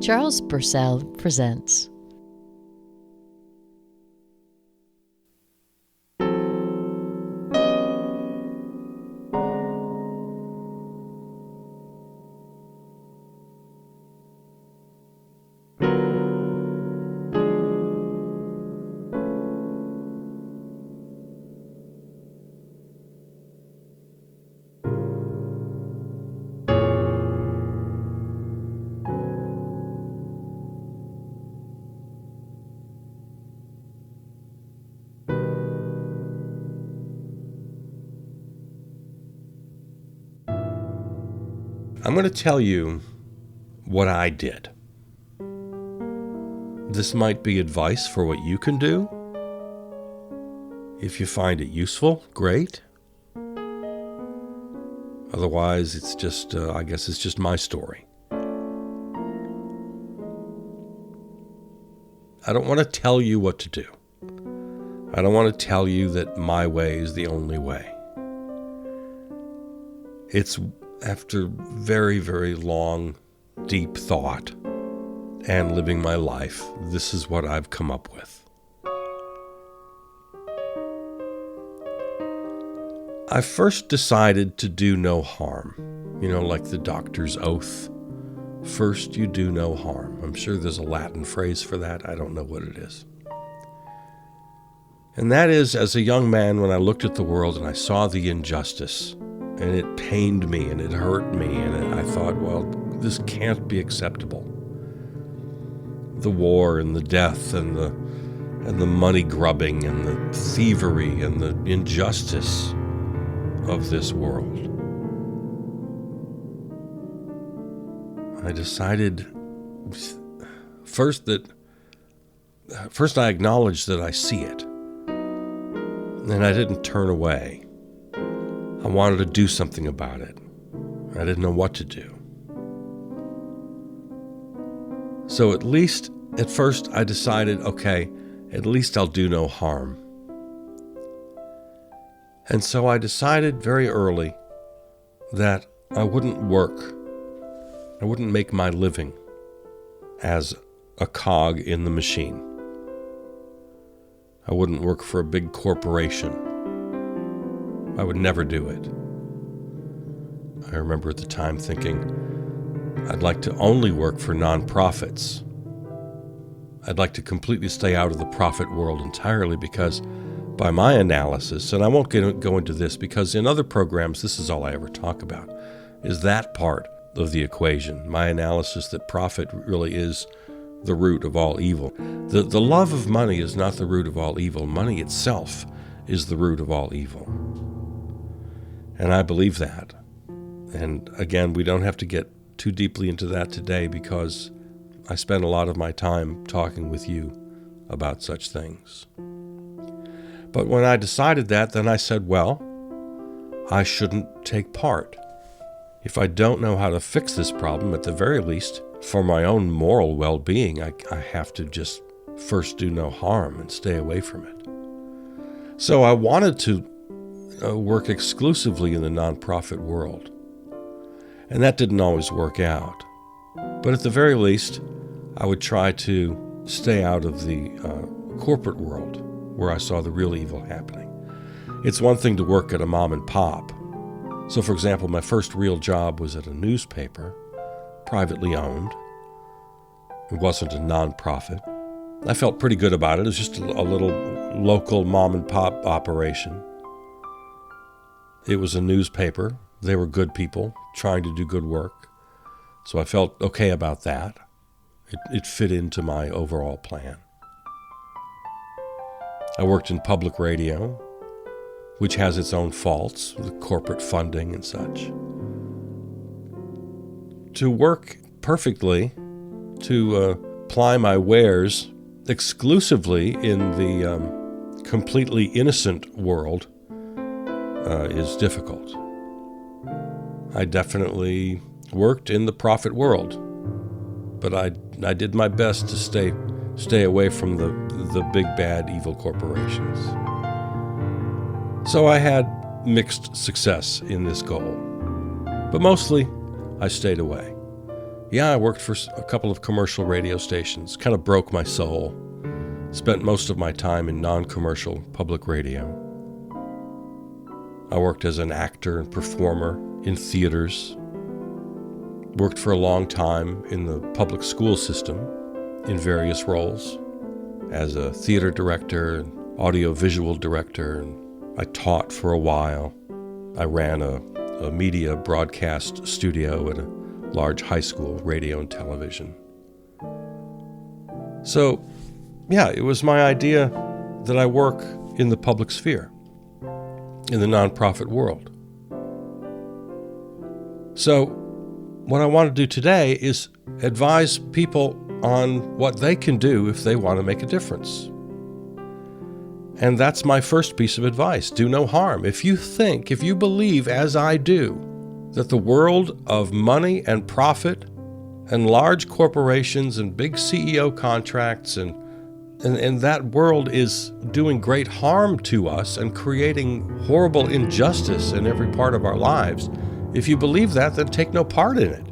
Charles Purcell presents. I'm going to tell you what I did. This might be advice for what you can do. If you find it useful, great. Otherwise, it's just, I guess it's just my story. I don't want to tell you what to do. I don't want to tell you that my way is the only way. It's after very, very long, deep thought and living my life, this is what I've come up with. I first decided to do no harm. You know, like the doctor's oath. First, you do no harm. I'm sure there's a Latin phrase for that. I don't know what it is. And that is, as a young man, when I looked at the world and I saw the injustice, and it pained me and it hurt me, and I thought, well, this can't be acceptable. The war and the death and the money grubbing and the thievery and the injustice of this world. I decided first I acknowledged that I see it, and I didn't turn away. I wanted to do something about it. I didn't know what to do. So at first I decided, okay, at least I'll do no harm. And so I decided very early that I wouldn't make my living as a cog in the machine. I wouldn't work for a big corporation. I would never do it. I remember at the time thinking, I'd like to only work for nonprofits. I'd like to completely stay out of the profit world entirely because, by my analysis, and I won't go into this because in other programs, this is all I ever talk about, is that part of the equation. My analysis that profit really is the root of all evil. The love of money is not the root of all evil. Money itself is the root of all evil. And I believe that. And again, we don't have to get too deeply into that today because I spend a lot of my time talking with you about such things. But when I decided that, then I said, well, I shouldn't take part. If I don't know how to fix this problem, at the very least, for my own moral well-being, I have to just first do no harm and stay away from it. So I wanted to work exclusively in the nonprofit world. And that didn't always work out. But at the very least, I would try to stay out of the corporate world where I saw the real evil happening. It's one thing to work at a mom and pop. So, for example, my first real job was at a newspaper, privately owned. It wasn't a nonprofit. I felt pretty good about it. It was just a little local mom and pop operation. It was a newspaper. They were good people trying to do good work. So I felt okay about that. It fit into my overall plan. I worked in public radio, which has its own faults, the corporate funding and such. To work perfectly, to ply my wares exclusively in the completely innocent world is difficult. I definitely worked in the profit world, but I did my best to stay away from the big bad evil corporations. So I had mixed success in this goal, but mostly I stayed away. Yeah, I worked for a couple of commercial radio stations. Kind of broke my soul. Spent most of my time in non-commercial public radio. I worked as an actor and performer in theaters. Worked for a long time in the public school system in various roles as a theater director and audio-visual director. And I taught for a while. I ran a media broadcast studio at a large high school, radio and television. So, yeah, it was my idea that I work in the public sphere, in the nonprofit world. So, what I want to do today is advise people on what they can do if they want to make a difference. And that's my first piece of advice. Do no harm. If you believe, as I do, that the world of money and profit and large corporations and big CEO contracts and that world is doing great harm to us and creating horrible injustice in every part of our lives, if you believe that, then take no part in it.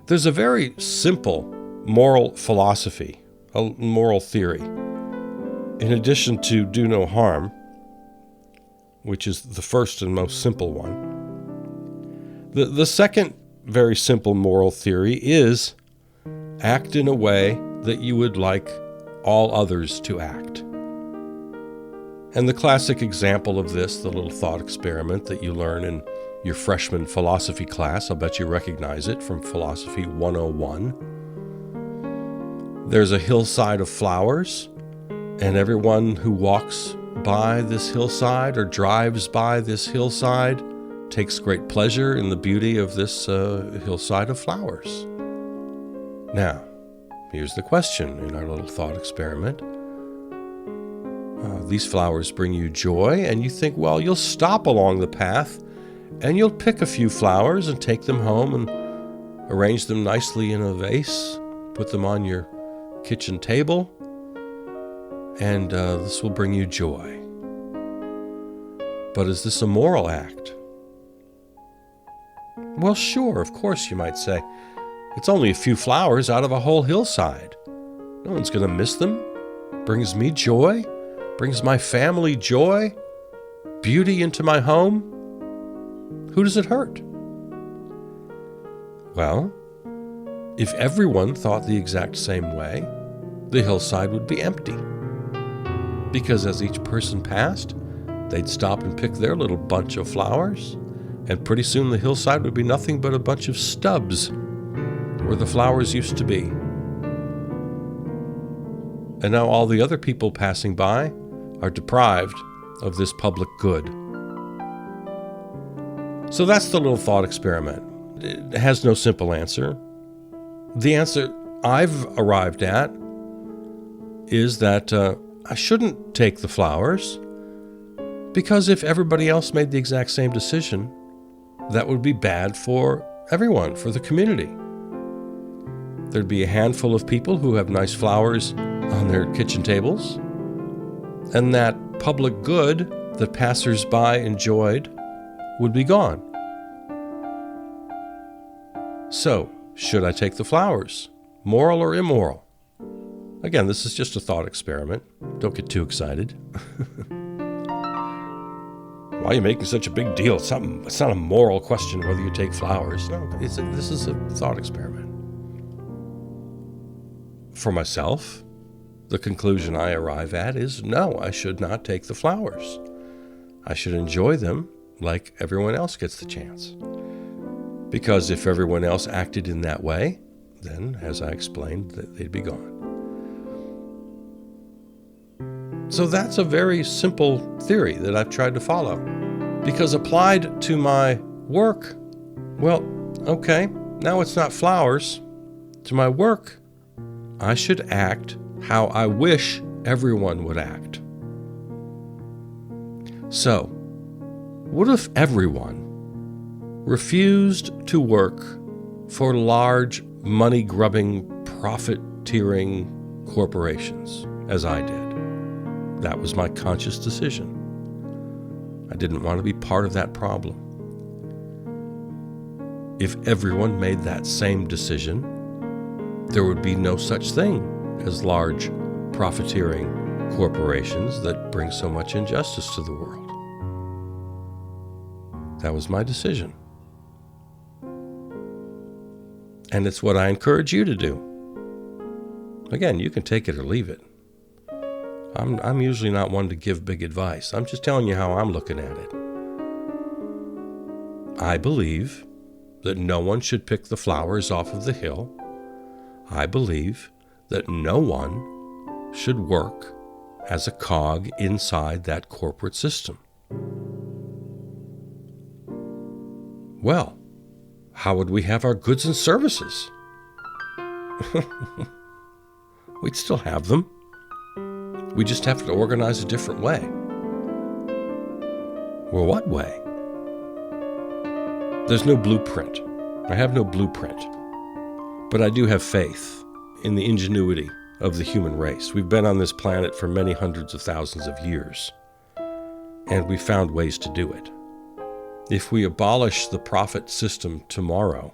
There's a very simple moral philosophy, a moral theory. In addition to do no harm, which is the first and most simple one, the second very simple moral theory is act in a way that you would like all others to act. And the classic example of this, the little thought experiment that you learn in your freshman philosophy class, I'll bet you recognize it from Philosophy 101. There's a hillside of flowers, and everyone who walks by this hillside or drives by this hillside takes great pleasure in the beauty of this hillside of flowers. Now, here's the question in our little thought experiment. These flowers bring you joy, and you think, well, you'll stop along the path and you'll pick a few flowers and take them home and arrange them nicely in a vase, put them on your kitchen table, and this will bring you joy. But is this a moral act? Well, sure, of course, you might say. It's only a few flowers out of a whole hillside. No one's going to miss them. Brings me joy. Brings my family joy. Beauty into my home. Who does it hurt? Well, if everyone thought the exact same way, the hillside would be empty. Because as each person passed, they'd stop and pick their little bunch of flowers, and pretty soon the hillside would be nothing but a bunch of stubs where the flowers used to be. And now all the other people passing by are deprived of this public good. So that's the little thought experiment. It has no simple answer. The answer I've arrived at is that I shouldn't take the flowers, because if everybody else made the exact same decision, that would be bad for everyone, for the community. There'd be a handful of people who have nice flowers on their kitchen tables, and that public good that passers-by enjoyed would be gone. So, should I take the flowers? Moral or immoral? Again, this is just a thought experiment. Don't get too excited. Why are you making such a big deal? It's not a moral question whether you take flowers. No, this is a thought experiment. For myself, the conclusion I arrive at is no, I should not take the flowers. I should enjoy them like everyone else gets the chance. Because if everyone else acted in that way, then, as I explained, they'd be gone. So that's a very simple theory that I've tried to follow. Because applied to my work, well, okay, now it's not flowers. To my work, I should act how I wish everyone would act. So, what if everyone refused to work for large, money-grubbing, profiteering corporations, as I did? That was my conscious decision. I didn't want to be part of that problem. if everyone made that same decision, there would be no such thing as large profiteering corporations that bring so much injustice to the world. That was my decision. And it's what I encourage you to do. Again, you can take it or leave it. I'm usually not one to give big advice. I'm just telling you how I'm looking at it. I believe that no one should pick the flowers off of the hill. I believe that no one should work as a cog inside that corporate system. Well, how would we have our goods and services? We'd still have them. We just have to organize a different way. Well, what way? There's no blueprint. I have no blueprint. But I do have faith in the ingenuity of the human race. We've been on this planet for many hundreds of thousands of years, and we found ways to do it. If we abolish the profit system tomorrow,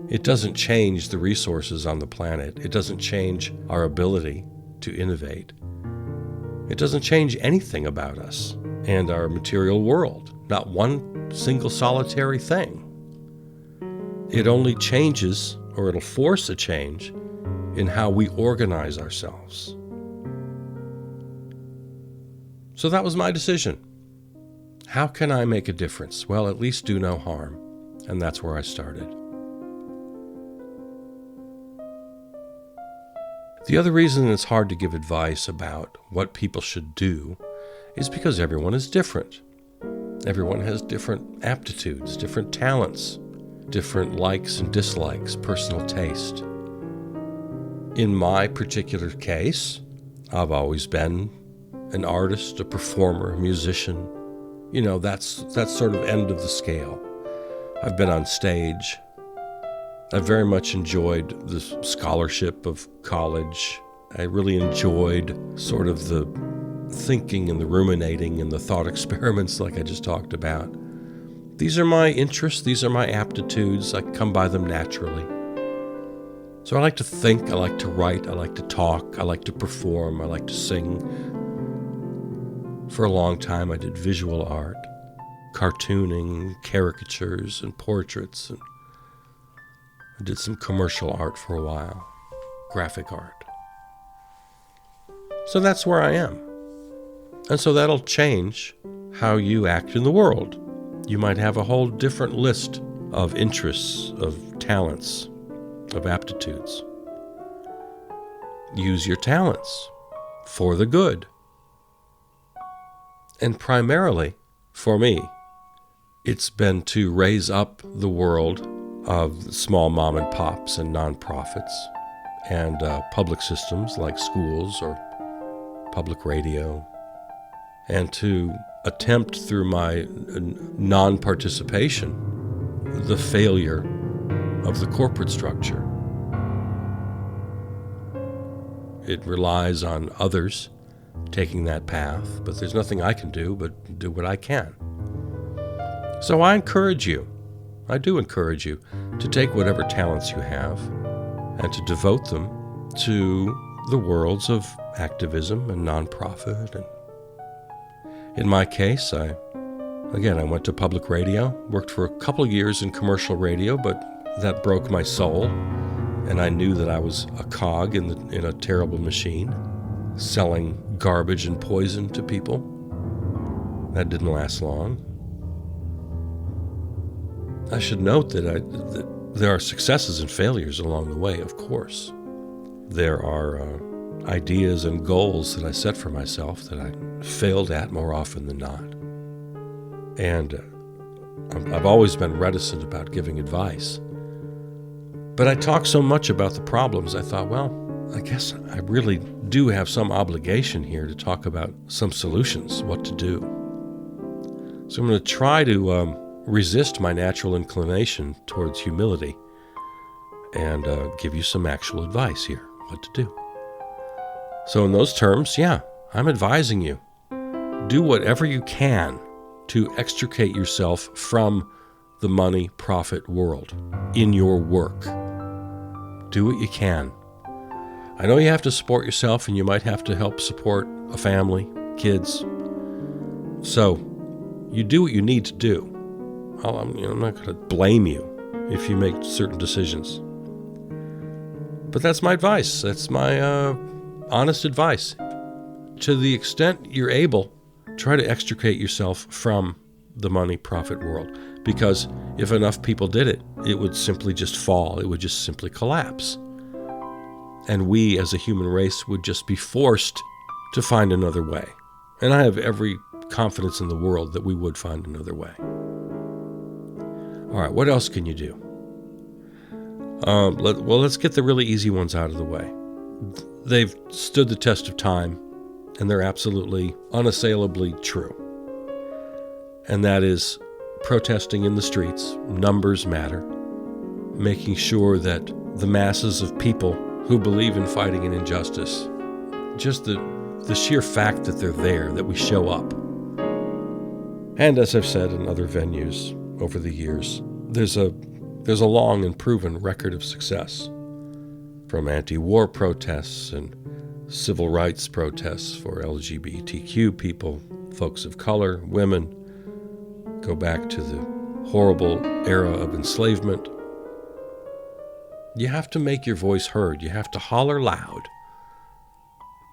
it doesn't change the resources on the planet. It doesn't change our ability to innovate. It doesn't change anything about us and our material world. Not one single solitary thing. It only changes, or it'll force a change, in how we organize ourselves. So that was my decision. How can I make a difference? Well, at least do no harm. And that's where I started. The other reason it's hard to give advice about what people should do is because everyone is different. Everyone has different aptitudes, different talents, different likes and dislikes, personal taste. In my particular case, I've always been an artist, a performer, a musician. You know, that's sort of end of the scale. I've been on stage. I very much enjoyed the scholarship of college. I really enjoyed sort of the thinking and the ruminating and the thought experiments like I just talked about. These are my interests. These are my aptitudes. I come by them naturally. So I like to think. I like to write. I like to talk. I like to perform. I like to sing. For a long time, I did visual art, cartooning, caricatures, and portraits. And I did some commercial art for a while, graphic art. So that's where I am. And so that'll change how you act in the world. You might have a whole different list of interests, of talents, of aptitudes. Use your talents for the good. And primarily, for me, it's been to raise up the world of small mom and pops and nonprofits and public systems like schools or public radio, and to attempt through my non-participation the failure of the corporate structure. It relies on others taking that path, but there's nothing I can do but do what I can. So I do encourage you to take whatever talents you have and to devote them to the worlds of activism and nonprofit. And in my case, I went to public radio, worked for a couple of years in commercial radio, but that broke my soul, and I knew that I was a cog in a terrible machine, selling garbage and poison to people. That didn't last long. I should note that there are successes and failures along the way, of course. There are ideas and goals that I set for myself that I failed at more often than not. And I've always been reticent about giving advice. But I talk so much about the problems, I thought, well, I guess I really do have some obligation here to talk about some solutions, what to do. So I'm going to try to resist my natural inclination towards humility and give you some actual advice here, what to do. So in those terms, I'm advising you. Do whatever you can to extricate yourself from the money profit world in your work. Do what you can. I know you have to support yourself, and you might have to help support a family, kids. So you do what you need to do. I'm not going to blame you if you make certain decisions. But that's my advice. That's my honest advice. To the extent you're able, try to extricate yourself from the money profit world. Because if enough people did it, it would simply just fall. It would just simply collapse. And we as a human race would just be forced to find another way. And I have every confidence in the world that we would find another way. All right, what else can you do? Let's get the really easy ones out of the way. They've stood the test of time, and they're absolutely, unassailably true. And that is protesting in the streets. Numbers matter. Making sure that the masses of people who believe in fighting an injustice, just the sheer fact that they're there, that we show up. And as I've said in other venues over the years, there's a long and proven record of success. From anti-war protests and civil rights protests for LGBTQ people, folks of color, women, go back to the horrible era of enslavement. You have to make your voice heard. You have to holler loud.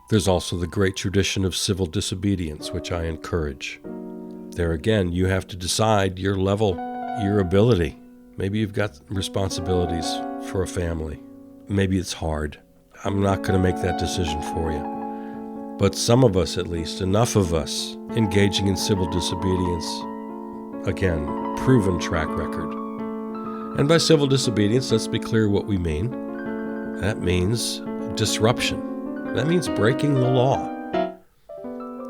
There's also the great tradition of civil disobedience, which I encourage. There again, you have to decide your level, your ability. Maybe you've got responsibilities for a family. Maybe it's hard. I'm not going to make that decision for you. But some of us, at least, enough of us, engaging in civil disobedience, again, proven track record. And by civil disobedience, let's be clear what we mean. That means disruption. That means breaking the law.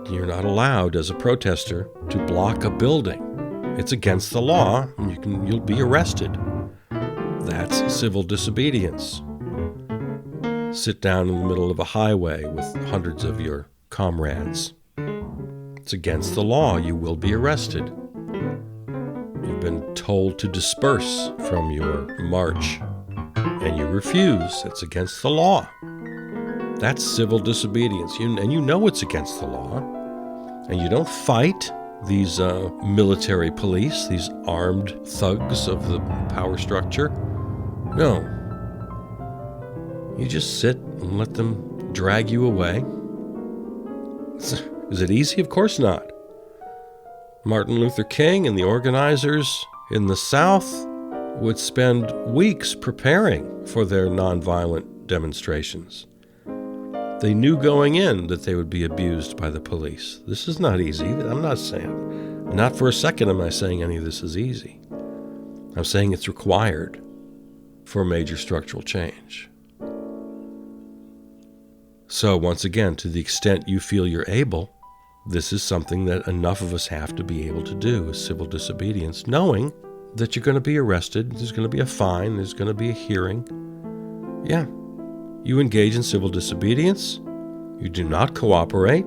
You're not allowed as a protester to block a building. It's against the law, and you'll be arrested. That's civil disobedience. Sit down in the middle of a highway with hundreds of your comrades. It's against the law. You will be arrested. You've been told to disperse from your march, and you refuse. It's against the law. That's civil disobedience. And you know it's against the law. And you don't fight these military police, these armed thugs of the power structure. No. You just sit and let them drag you away. Is it easy? Of course not. Martin Luther King and the organizers in the South would spend weeks preparing for their nonviolent demonstrations. They knew going in that they would be abused by the police. This is not easy. I'm not saying, not for a second am I saying any of this is easy. I'm saying it's required for major structural change. So once again, to the extent you feel you're able, this is something that enough of us have to be able to do, is civil disobedience, knowing that you're going to be arrested, there's going to be a fine, there's going to be a hearing. Yeah. You engage in civil disobedience. You do not cooperate.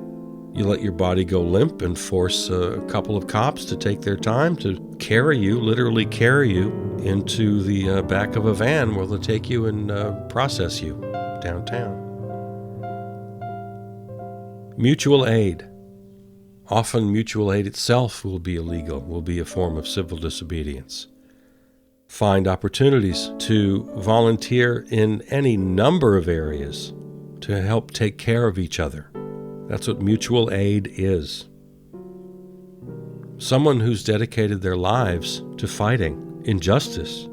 You let your body go limp and force a couple of cops to take their time to carry you, literally carry you, into the back of a van where they'll take you and process you downtown. Mutual aid. Often mutual aid itself will be illegal, will be a form of civil disobedience. Find opportunities to volunteer in any number of areas to help take care of each other. That's what mutual aid is. Someone who's dedicated their lives to fighting injustice,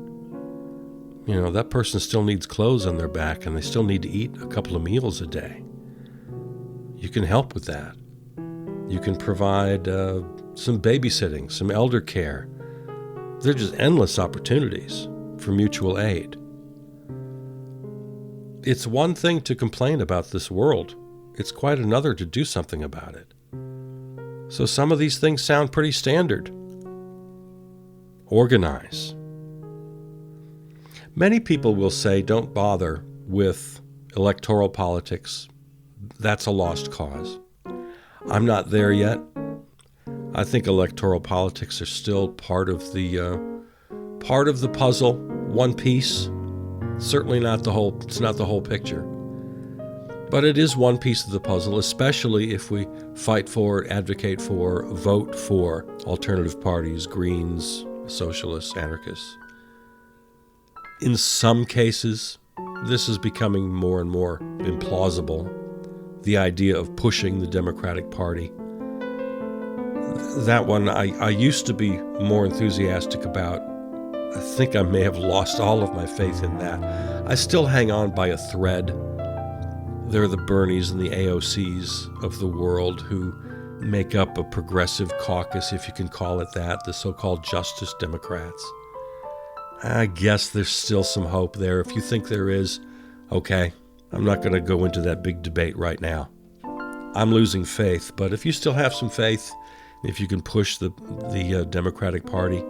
that person still needs clothes on their back and they still need to eat a couple of meals a day. You can help with that. You can provide some babysitting, some elder care. There are just endless opportunities for mutual aid. It's one thing to complain about this world. It's quite another to do something about it. So some of these things sound pretty standard. Organize. Many people will say, don't bother with electoral politics. That's a lost cause. I'm not there yet. I think electoral politics are still part of the part of the puzzle, one piece. Certainly not the whole, it's not the whole picture. But it is one piece of the puzzle, especially if we fight for, advocate for, vote for alternative parties, Greens, socialists, anarchists. In some cases, this is becoming more and more implausible. The idea of pushing the Democratic Party. That one I used to be more enthusiastic about. I think I may have lost all of my faith in that. I still hang on by a thread. There are the Bernies and the AOCs of the world who make up a progressive caucus, if you can call it that, the so-called Justice Democrats. I guess there's still some hope there. If you think there is, okay. I'm not going to go into that big debate right now. I'm losing faith, but if you still have some faith, if you can push the Democratic Party,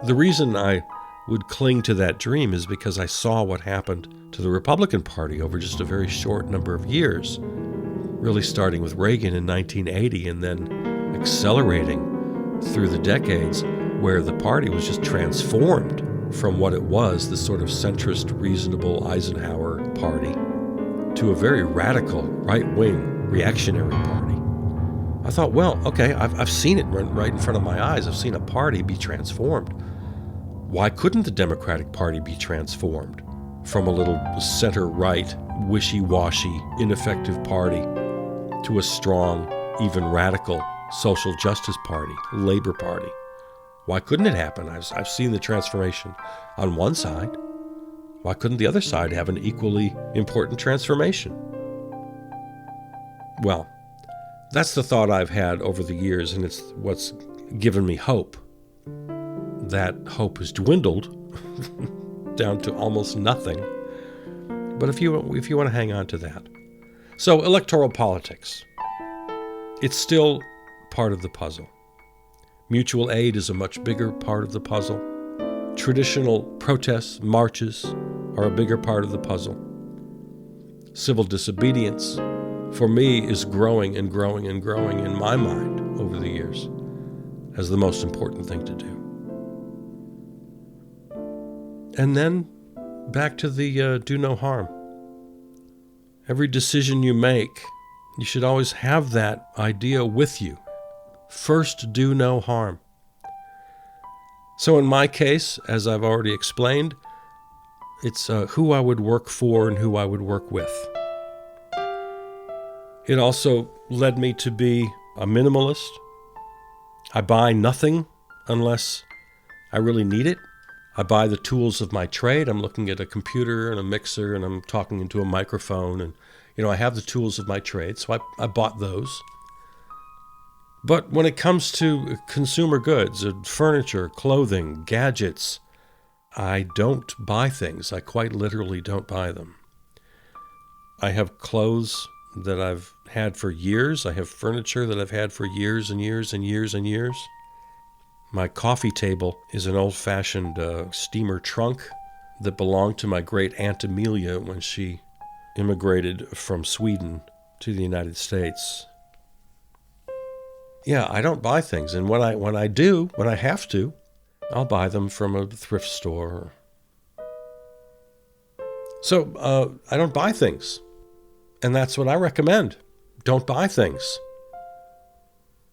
the reason I would cling to that dream is because I saw what happened to the Republican Party over just a very short number of years, really starting with Reagan in 1980 and then accelerating through the decades, where the party was just transformed from what it was, the sort of centrist, reasonable Eisenhower party, to a very radical, right-wing, reactionary party. I thought, well, okay, I've seen it right in front of my eyes. I've seen a party be transformed. Why couldn't the Democratic Party be transformed from a little center-right, wishy-washy, ineffective party to a strong, even radical social justice party, Labor Party? Why couldn't it happen? I've seen the transformation on one side. Why couldn't the other side have an equally important transformation? Well, that's the thought I've had over the years, and it's what's given me hope. That hope has dwindled down to almost nothing. But if you want to hang on to that. So, electoral politics. It's still part of the puzzle. Mutual aid is a much bigger part of the puzzle. Traditional protests, marches are a bigger part of the puzzle. Civil disobedience, for me, is growing and growing and growing in my mind over the years as the most important thing to do. And then back to the do no harm. Every decision you make, you should always have that idea with you. First, do no harm. So in my case, as I've already explained, it's who I would work for and who I would work with. It also led me to be a minimalist. I buy nothing unless I really need it. I buy the tools of my trade. I'm looking at a computer and a mixer and I'm talking into a microphone and, I have the tools of my trade, so I bought those. But when it comes to consumer goods, furniture, clothing, gadgets, I don't buy things. I quite literally don't buy them. I have clothes that I've had for years. I have furniture that I've had for years and years and years and years. My coffee table is an old-fashioned steamer trunk that belonged to my great Aunt Amelia when she immigrated from Sweden to the United States. Yeah, I don't buy things, and when I do, when I have to, I'll buy them from a thrift store. So I don't buy things, and that's what I recommend. Don't buy things.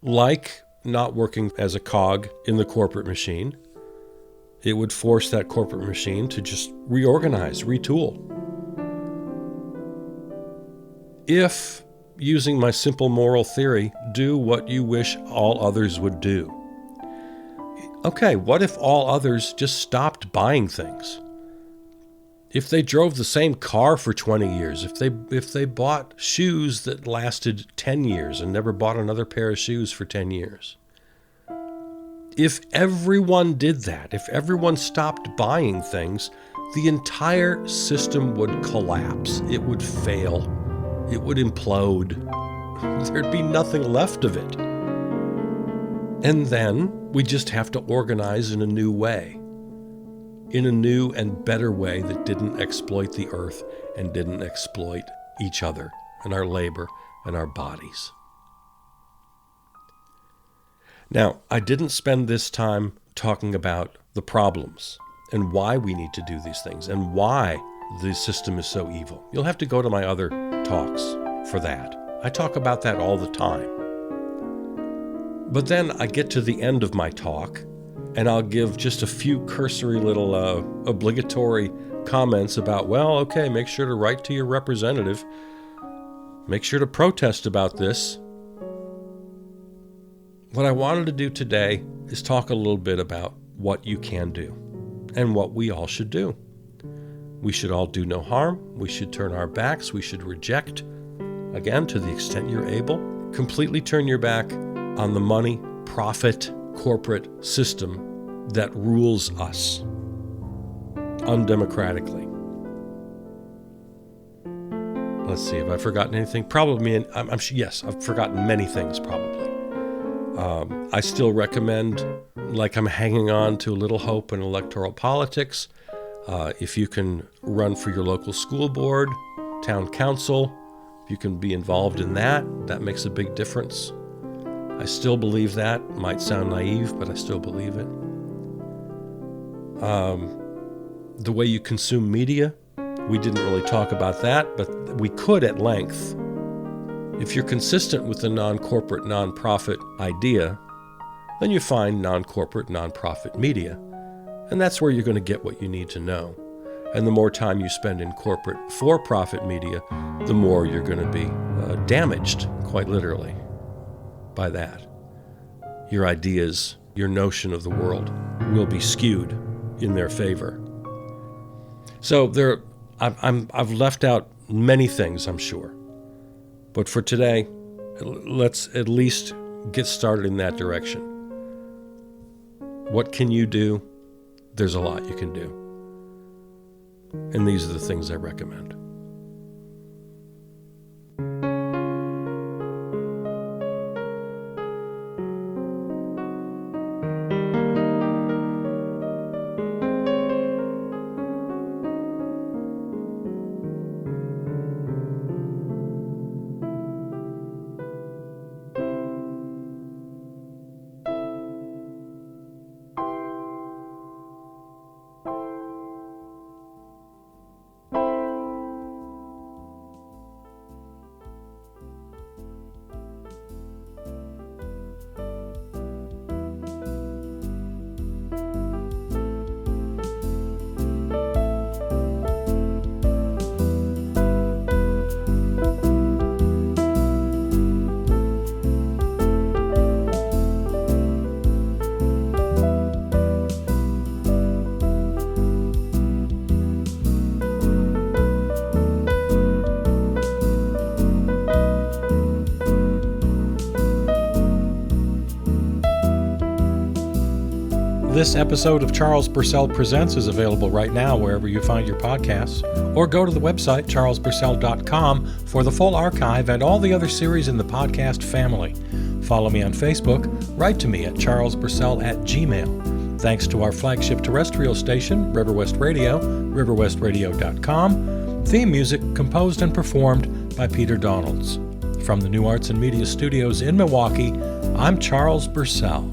Like not working as a cog in the corporate machine, it would force that corporate machine to just reorganize, retool. If, using my simple moral theory, do what you wish all others would do. Okay, what if all others just stopped buying things? If they drove the same car for 20 years, if they bought shoes that lasted 10 years and never bought another pair of shoes for 10 years. If everyone did that, if everyone stopped buying things, the entire system would collapse. It would fail. It would implode. There'd be nothing left of it. And then we just have to organize in a new way. In a new and better way that didn't exploit the earth and didn't exploit each other and our labor and our bodies. Now, I didn't spend this time talking about the problems and why we need to do these things and why the system is so evil. You'll have to go to my other talks for that. I talk about that all the time. But then I get to the end of my talk and I'll give just a few cursory little obligatory comments about, well, okay, make sure to write to your representative. Make sure to protest about this. What I wanted to do today is talk a little bit about what you can do and what we all should do. We should all do no harm. We should turn our backs. We should reject, again, to the extent you're able, completely turn your back on the money, profit, corporate system that rules us undemocratically. Let's see, have I forgotten anything? Probably, yes, I've forgotten many things probably. I still recommend, like I'm hanging on to a little hope in electoral politics. If you can run for your local school board, town council, if you can be involved in that, that makes a big difference. I still believe that. It might sound naive, but I still believe it. The way you consume media, we didn't really talk about that, but we could at length. If you're consistent with the non-corporate, non-profit idea, then you find non-corporate, non-profit media. And that's where you're going to get what you need to know. And the more time you spend in corporate, for-profit media, the more you're going to be damaged, quite literally, by that. Your ideas, your notion of the world will be skewed in their favor. So I've left out many things, I'm sure. But for today, let's at least get started in that direction. What can you do? There's a lot you can do. And these are the things I recommend. This episode of Charles Purcell Presents is available right now wherever you find your podcasts, or go to the website charlespurcell.com for the full archive and all the other series in the podcast family. Follow me on Facebook, write to me at charlespurcell@gmail. Thanks to our flagship terrestrial station, River West Radio, riverwestradio.com. Theme music composed and performed by Peter Donalds. From the New Arts and Media Studios in Milwaukee, I'm Charles Purcell.